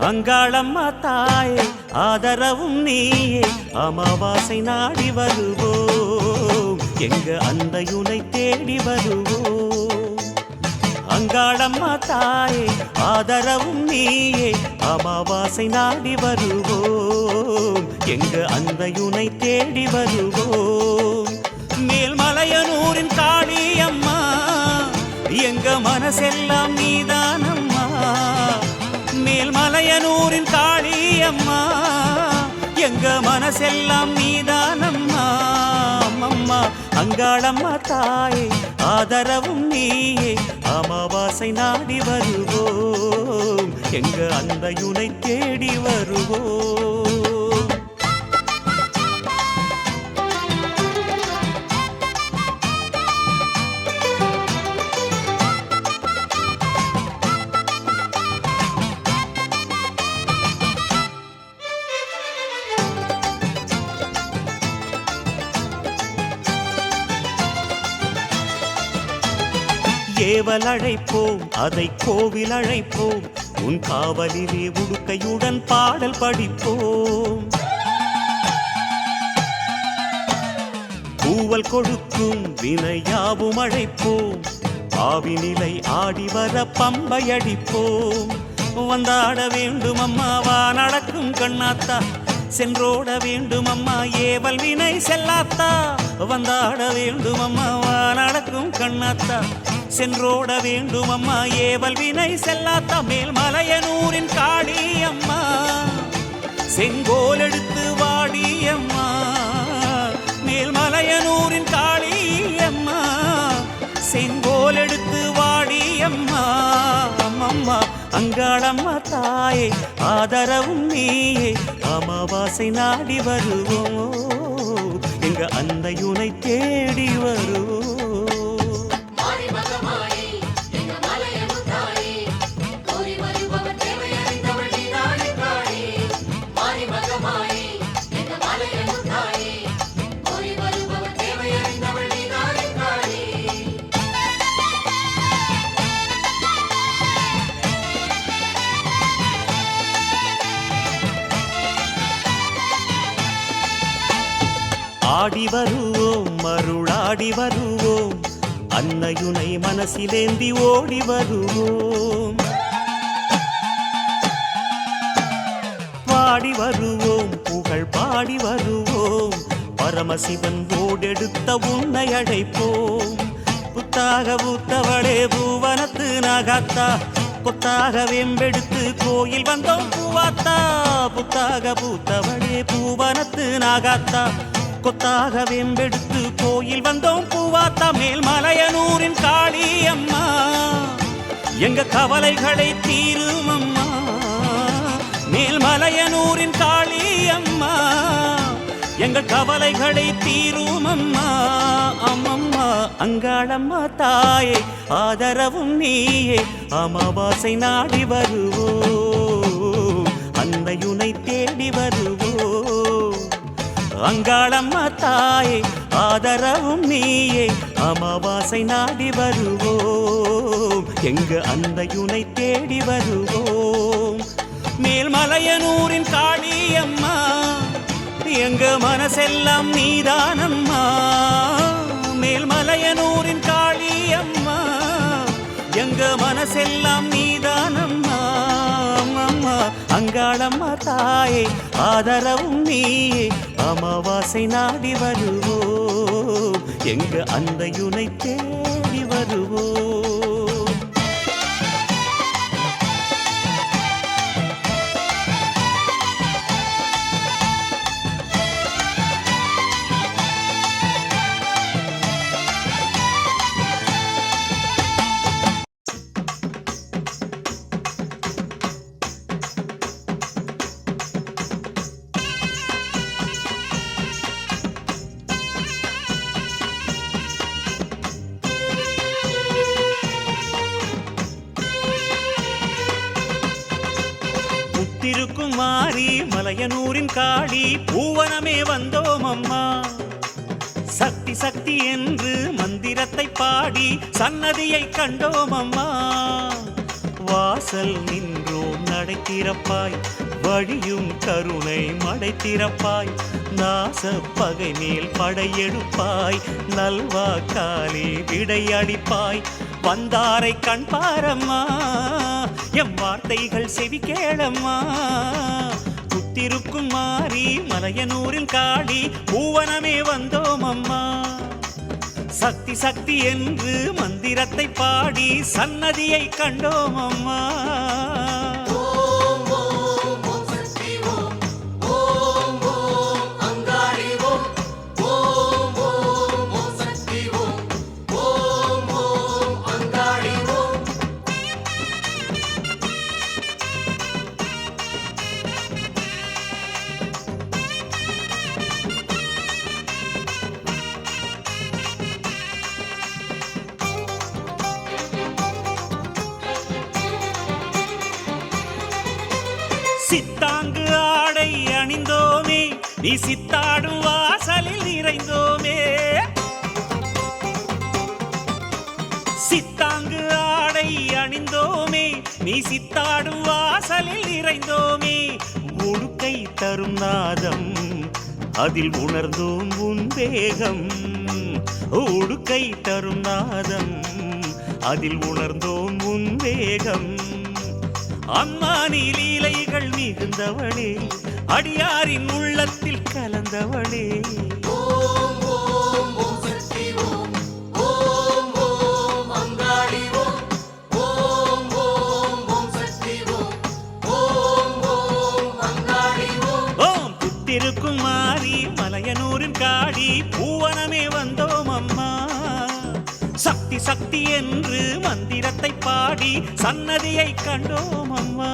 அங்காளம்மா தாயே ஆதரவும் நீயே அமாவாசை நாடி வருவோம் எங்க அன்னையுனை தேடி வருவோம். அங்காளம்மா தாயே ஆதரவும் நீயே அமாவாசை நாடி வருவோம் எங்க அன்னையுனை தேடி வருவோம். மேல்மலையனூரின் காளியம்மா எங்க மனசெல்லாம் நீதானம்மா. மேல்மலையனூரின் காளியம்மா எங்க மனசெல்லாம் நீதானம்மா. அம்மம்மா அங்காளம்மா தாயே ஆதரவும் நீயே அமாவாசை நாடி வருவோம் எங்க அன்னையுனை தேடி வருவோம். ஏவல் அழைப்போம் அதை கோவில் அழைப்போம் உன் காவலிலே உடுக்கையுடன் பாடல் படிப்போம். பூவல் கொடுக்கும் வினையாவும் அழைப்போம் ஆவி நிலை ஆடி வர பம்பை அடிப்போம். வந்தாட வேண்டும் அம்மாவா நடக்கும் கண்ணாத்தா சென்றோட வேண்டும் அம்மா ஏவல் வினை செல்லாத்தா. வந்தாட வேண்டும் அம்மாவா நடக்கும் கண்ணாத்தா சென்றோட வேண்டும் அம்மா ஏவல் வினை செல்லாத்தா. மேல்மலையனூரின் காளியம்மா செங்கோல் எடுத்து வாடியம்மா. மேல்மலையனூரின் காளியம்மா செங்கோல் எடுத்து வாடியம்மா. அம்மம்மா அங்காளம்மா தாயே ஆதரவும் நீயே அமாவாசை நாடி வருவோம் எங்க அன்னையுனை தேடி வருவோம். ஆடி வருவோம் மருளாடி வருவோம் அன்னையுனை மனசிலேந்தி ஓடி வருவோம். பாடி வருவோம் புகழ் பாடி வருவோம் பரமசிவன் ஓடெடுத்த உன்னை அழைப்போம். புத்தாக பூத்தவளே பூவனத்து நாகாத்தா கொத்தாக வெம்பெடுத்து கோயில் வந்தோம் பூவாத்தா. புத்தாக பூத்தவளே பூவனத்து நாகாத்தா கொத்தாக வெம்பெடுத்து கோயில் வந்தோம் பூவாத்தா. மேல்மலையனூரின் காளியம்மா எங்க கவலைகளை தீரும் அம்மா. மேல்மலையனூரின் காளியம்மா எங்கள் கவலைகளை தீரும் அம்மா. அம்மம்மா அங்காளம்மா தாயே ஆதரவும் நீயே அமாவாசை நாடி வருவோம் அன்னையுனை தேடி வருவோம். அங்காளம்மா தாயே ஆதரவும் நீயே அமாவாசை நாடி வருவோம் எங்க அன்னையுனை தேடி வருவோம். மேல்மலையனூரின் காளியம்மா எங்க மனசெல்லாம் நீதானம்மா. மேல்மலையனூரின் காளியம்மா எங்க மனசெல்லாம் நீதானம்மா. அம்மா அங்காளம்மா தாயே ஆதரவும் நீயே அமாவாசை நாடி வருவோம் எங்க அன்னையுனை தேடி வருவோம். திருக்கும் மாறி மலையனூரின் காளி பூவனமே வந்தோம் அம்மா. சக்தி சக்தி என்று மந்திரத்தை பாடி சன்னதியை கண்டோம் அம்மா. வாசல் நின்றோம் நடை திறப்பாய் வழியும் கருணை மடை திறப்பாய் நாச பகை மேல் படையெடுப்பாய் நல்வாக்காலே விடையளிப்பாய் வந்தாரை கண் பாரம்மா எம் வார்த்தைகள் செவி கேளம்மா புத்திருக்கும் மாறி மலையனூரில் காளி பூவனமே வந்தோம் அம்மா சக்தி சக்தி என்று மந்திரத்தை பாடி சன்னதியை கண்டோம் அம்மா சித்தாங்கு ஆடை அணிந்தோமே நீ சித்தாடும் வாசலில் நிறைந்தோமே சித்தாங்கு ஆடை அணிந்தோமே நீ சித்தாடும் வாசலில் நிறைந்தோமே உடுக்கை தரும் நாதம் அதில் உணர்ந்தோம் உன் வேகம் உடுக்கை தரும் நாதம் அதில் உணர்ந்தோம் உன் வேகம் அம்மா நீ லீலைகள் மிகுந்தவளே அடியாரின் உள்ளத்தில் கலந்தவளே ஓம் புத்திருக்கும் மாறி மலையனூரின் காளி பூவனமே வந்தோம் அம்மா சக்தி சக்தி என்று மந்திரத்தை பாடி சன்னதியை கண்டோம் அம்மா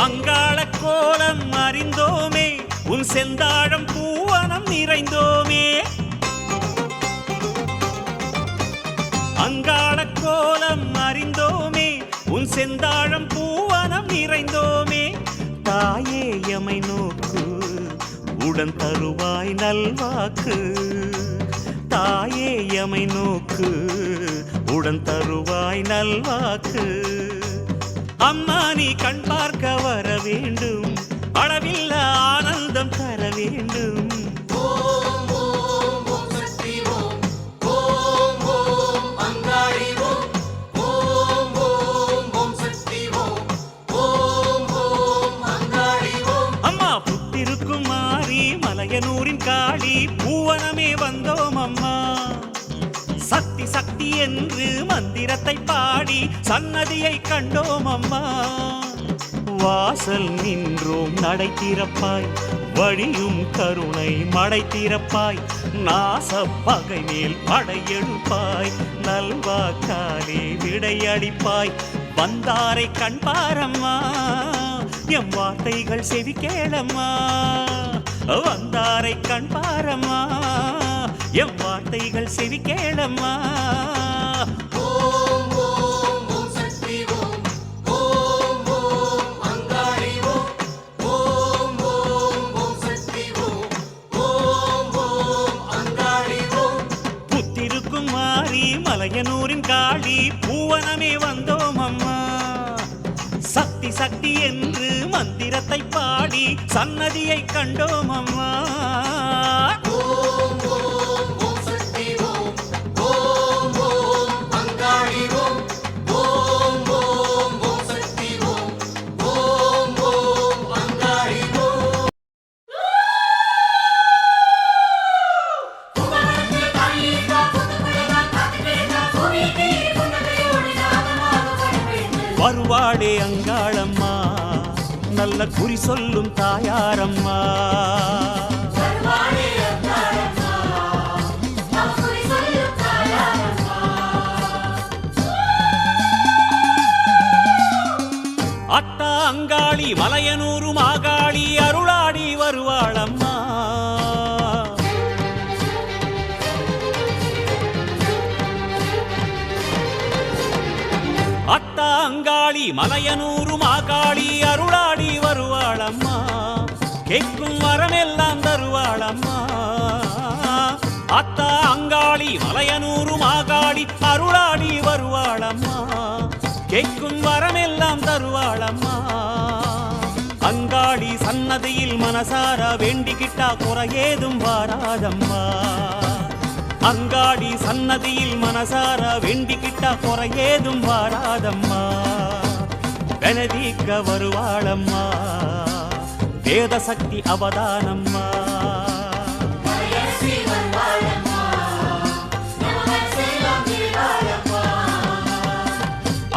அங்காள கோலம் அறிந்தோமே உன் செந்தாழம் பூவனம் நிறைந்தோமே அங்காள கோலம் அறிந்தோமே உன் செந்தாழம் பூவனம் நிறைந்தோமே தாயே எமை நோக்கு உடன் தருவாய் நல்வாக்கு தாயே எமை நோக்கு உடன் தருவாய் நல்வாக்கு அம்மா நீ கண் பார்க்க வர வேண்டும் அளவில்ல ஆனந்தம் தர வேண்டும் அம்மா புத்திருக்கும் மாறி மலையனூரின் காளி பூவனமே வந்தோம் அம்மா சக்தி சக்தி என்று மந்திரத்தை பாடி சன்னதியை கண்டோம் அம்மா வாசல் நின்றோம் நடை திறப்பாய் வழியும் கருணை மடை திறப்பாய் நாச பகை மேல் படையெடுப்பாய் நல்வாக்காலே விடையளிப்பாய் வந்தாரை கண் பாரம்மா எம் வார்த்தைகள் செவி கேளம்மா வந்தாரை கண் பாரம்மா எம் வார்த்தைகள் செவி கேளம்மா புத்திருக்கும் மாறி மலையனூரின் காளி பூவனமே வந்தோம் அம்மா சக்தி சக்தி என்று மந்திரத்தை பாடி சன்னதியை கண்டோம் அம்மா வருவாடே அங்காளம்மா நல்ல குறி சொல்லும் தாயாரம்மா அத்தா அங்காளி மலையனூரு மாகாளி அருளாடி வருவாளம்மா அங்காளி மலையனூரு மாகாளி அருளாடி வருவாளம்மா கேட்கும் வரமெல்லாம் தருவாளம்மா அத்தா அங்காளி மலையனூரு மாகாளி அருளாடி வருவாளம்மா கேட்கும் வரமெல்லாம் தருவாளம்மா அங்காளி சன்னதியில் மனசார வேண்டிக்கிட்டா குறையேதும் வாராதம்மா அங்காடி சன்னதியில் மனசார வேண்டிக்கிட்டா குறையேதும் வாராதம்மா பெனதீக்க வருவாளம்மா வேத சக்தி அவதானம்மா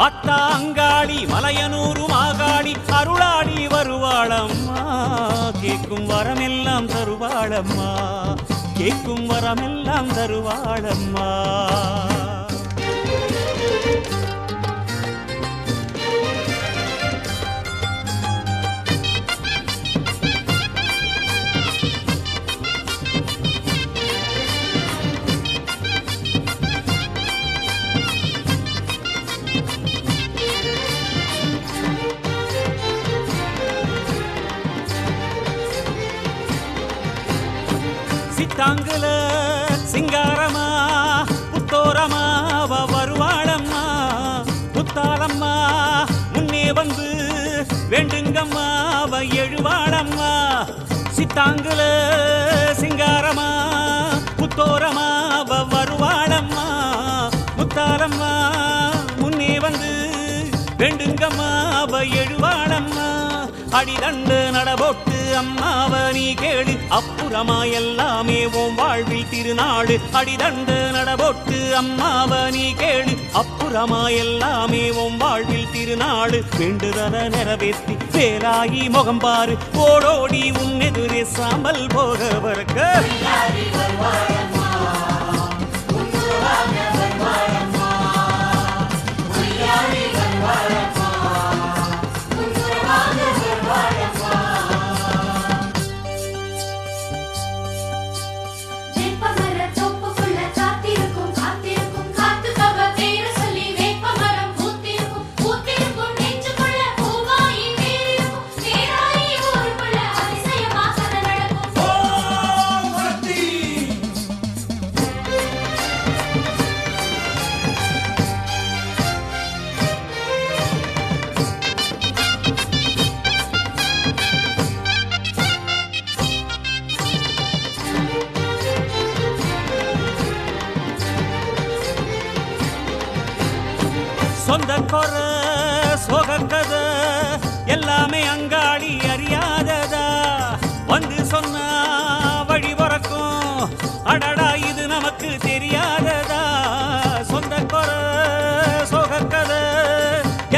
அத்தா அங்காளி மலையனூரு மாகாளி அருளாடி வருவாளம்மா கேட்கும் வரமெல்லாம் தருவாளம்மா கேட்கும் வரமெல்லாம் தருவாளம்மா சித்தாங்குல சிங்காரமா புத்தோரமா வருவாளம்மா புத்தாளம்மா முன்னே வந்து வேண்டுங்கம்மா எழுவாளம்மா சித்தாங்குல சிங்காரமா புத்தோரமா வருவாளம்மா புத்தாளம்மா முன்னே வந்து வேண்டுங்கம்மா எழுவாளம்மா அடிதண்டு நடபோட்டு அம்மாவ நீ கேளு அப்புறமா எல்லாமே உன் வாழ்வில் திருநாடு அடிதண்டு நடபோட்டு அம்மாவ நீ கேளு அப்புறமா எல்லாமே உன் வாழ்வில் திருநாடு வேண்டுதல நிறைவேற்றி வேலாகி முகம் பாரு ஓடோடி உன்னெதிரே சாம்பல் போக வரக்க சொந்த கொர சோகக்கத எல்லாமே அங்காளி அறியாததா வந்து சொன்னா வழி பிறக்கும் அடடா இது நமக்கு தெரியாததா சொந்த கொர சோகக்கத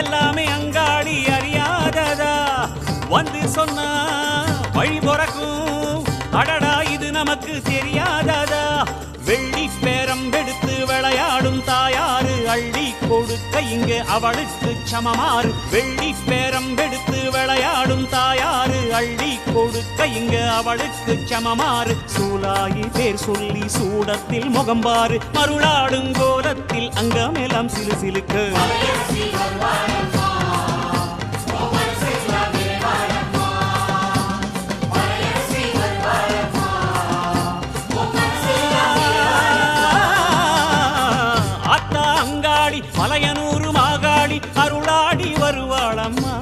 எல்லாமே அங்காளி அறியாததா வந்து சொன்னா வழி பிறக்கும் அடடா இது நமக்கு தெரியாததா வெள்ளி பேரம் எடுத்து விளையாடும் தாயாரு அள்ளி கொடுக்க இங்க அவளுக்கு சமமாறு வெள்ளி பேரம் எடுத்து விளையாடும் தாயாரு அள்ளி கொடுக்க இங்க அவளுக்கு சமமாறு சூலாயி பேர் சொல்லி சூடத்தில் முகம்பாரு மருளாடும் கோலத்தில் அங்கமெல்லாம் சிலு சிலுக்கு மலையனூரு மாகாளி அருளாடி வருவாளம்மா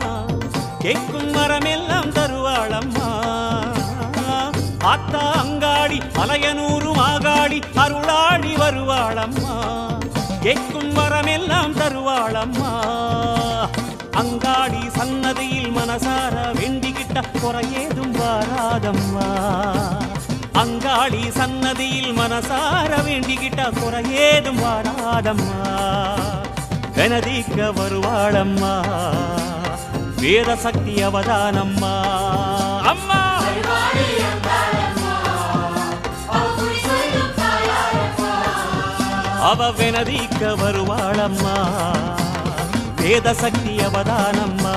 கேட்கும் வரமெல்லாம் தருவாளம்மா அத்தா அங்காளி மலையனூரு மாகாளி அருளாடி வருவாளம்மா கேட்கும் வரமெல்லாம் தருவாளம்மா அங்காளி சன்னதியில் மனசார வேண்டிக்கிட்ட குறையேதும் வாராதம்மா அங்காளி சன்னதியில் மனசார வேண்டிக்கிட்ட குறையேதும் வாராதம்மா கனதிக்க வருவாளம்மா வேத சக்தி அவதானம்மா அம்மா அவ வெனதிக்க வருவாளம்மா வேத சக்தி அவதானம்மா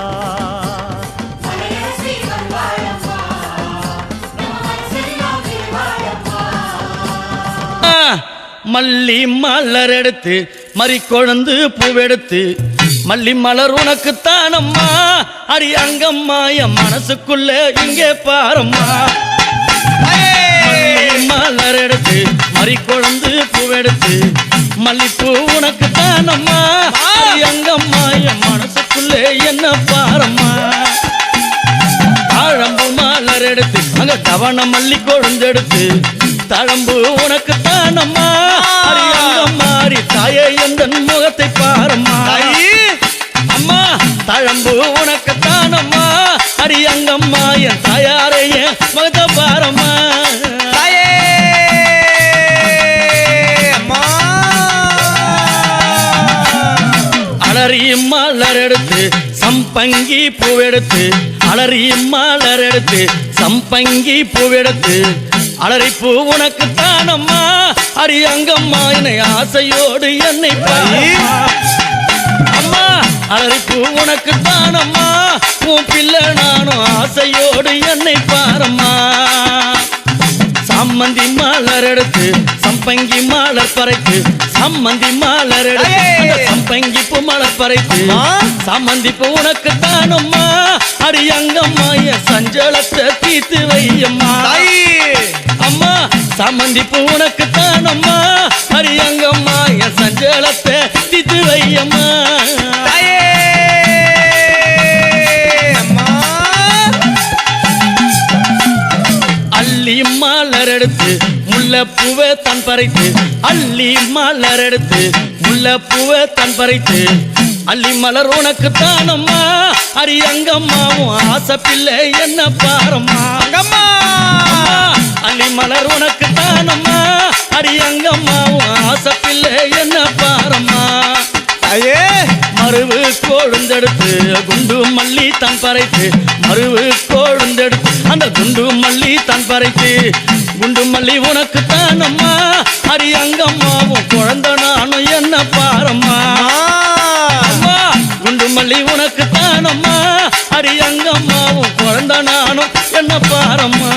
மல்லி மலர் எடுத்து மறி கொழுந்து பூவெடுத்து மல்லி மலர் உனக்குத்தானம்மா அடி அங்கம்மா என் மனசுக்குள்ள இங்கே பாரம்மா மலர் எடுத்து மறி கொழுந்து பூவெடுத்து மல்லிப்பூ உனக்குத்தானம்மா அடி அங்கம்மா என் மனசுக்குள்ளே என்ன பாரம்மா தாழம்பு மலர் எடுத்து அங்க தவண மல்லி கொழுந்தெடுத்து தழம்பு உனக்குத்தானம்மா அடி அங்கம்மா அடி தாயே எந்த முகத்தை பாரம்மா அம்மா தழம்பு உனக்குத்தானம்மா அடி அங்கம்மா என் தாயாரைய முகத்தை பாரம்மா அலறி மலர் எடுத்து சம்பங்கி பூவெடுத்து அலறி மலர் எடுத்து சம்பங்கி பூவெடுத்து அலறி பூ உனக்குத்தானம்மா அடி அங்கம்மா என்னை ஆசையோடு என்னை அம்மா அலறி பூ உனக்குத்தானம்மா உன் பிள்ளை நானும் ஆசையோடு என்னை பாரம்மா சம்மந்தி மலர் எடுத்து சம்பங்கி மலர் பறைத்து சம்மந்தி மலர் எடுத்து சம்பங்கி பூ மலர் பறைத்து சம்மந்தி பூ உனக்குத்தானம்மா அடி அங்கம்மா என் சஞ்சலத்தை தீர்த்து வையம்மா அம்மா சம்மந்தி பூ உனக்குத்தானம்மா அடி அங்கம்மா என் சஞ்சலத்தை தீர்த்து வையம்மா அள்ளி மலர் எடுத்து முல்லைப்பூவை தன் பறித்து அள்ளி மலர் எடுத்து முல்லைப்பூவை தன் பறித்து அள்ளி மலர் உனக்குத்தானம்மா அடி அங்கம்மாவும் ஆசை பிள்ளை என்ன பாரம்மா அள்ளி மலர் உனக்குத்தானம்மா அடி அங்கம்மாவும் ஆசை பிள்ளை என்ன பாரம்மா மருவு கொழுந்தெடுத்து குண்டு மல்லி தன் பறைத்து மருவு கொழுந்தெடுத்து அந்த குண்டு மல்லி தன் பறைத்து குண்டு மல்லி உனக்குத்தானம்மா அடி அங்கம்மாவும் குழந்தை நானும் என்ன பாரம்மா குண்டு மல்லி உனக்குத்தானம்மா அடி அங்கம்மாவும் குழந்தை நானும் என்ன பாரம்மா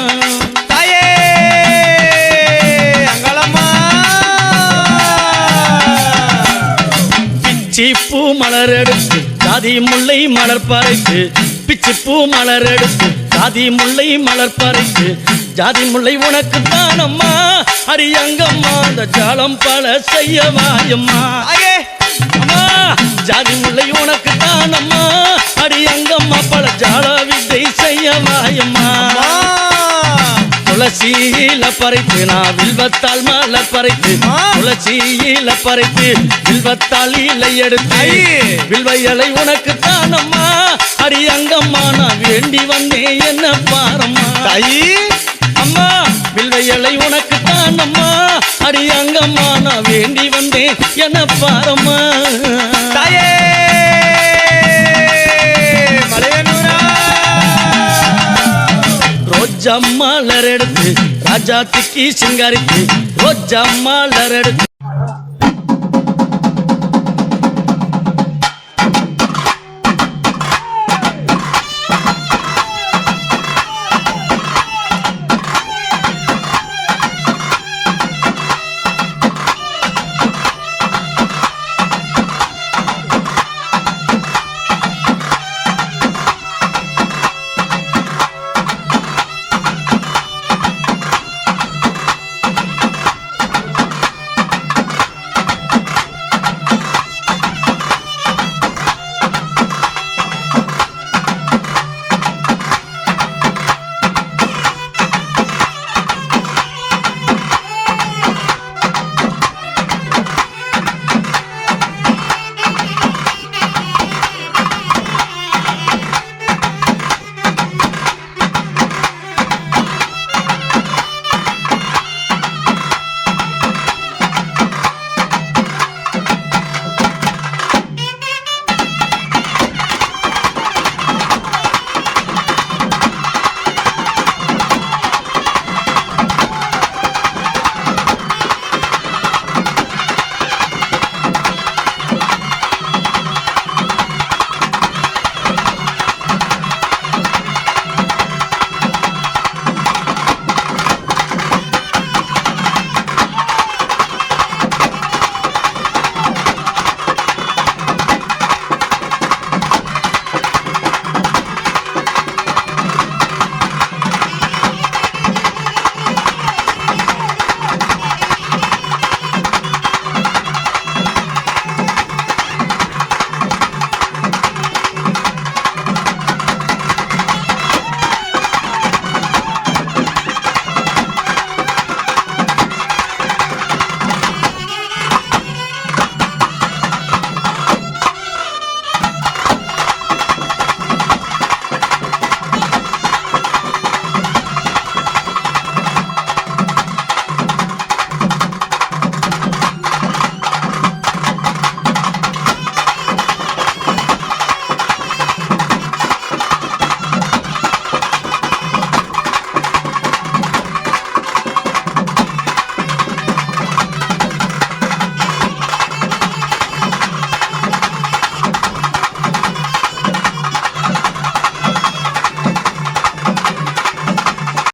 பூ மலர் எடுத்து ஜாதி முல்லை மலர் பறைத்து பிச்சி பூ மலர் எடுத்து ஜாதி முல்லை மலர் பறைத்து ஜாதி முல்லை உனக்குத்தானம்மா அடி அங்கம்மா அந்த ஜாலம் பல செய்ய வாயம்மா அம்மா ஜாதி முல்லை உனக்குத்தானம்மா அடி அங்கம்மா பல ஜால வித்தை செய்ய வாயம்மா துளசியில பறைத்து நான் வில்வத்தால் மலர் பறைத்து துளசியில பறைத்து வில்வத்தால் இலை எடுத்து வில்வையலை உனக்குத்தானம்மா அடி அங்கம்மா நான் வேண்டி வந்தேன் என்ன பாரம்மா அம்மா வில்வையலை உனக்குத்தானம்மா அடி அங்கம்மா நான் வேண்டி வந்தேன் என்ன பாரம்மா ரோஜா மலர் எடுத்து ராஜாத்திக்கு சிங்காரித்து ரோஜா மலர் எடுத்து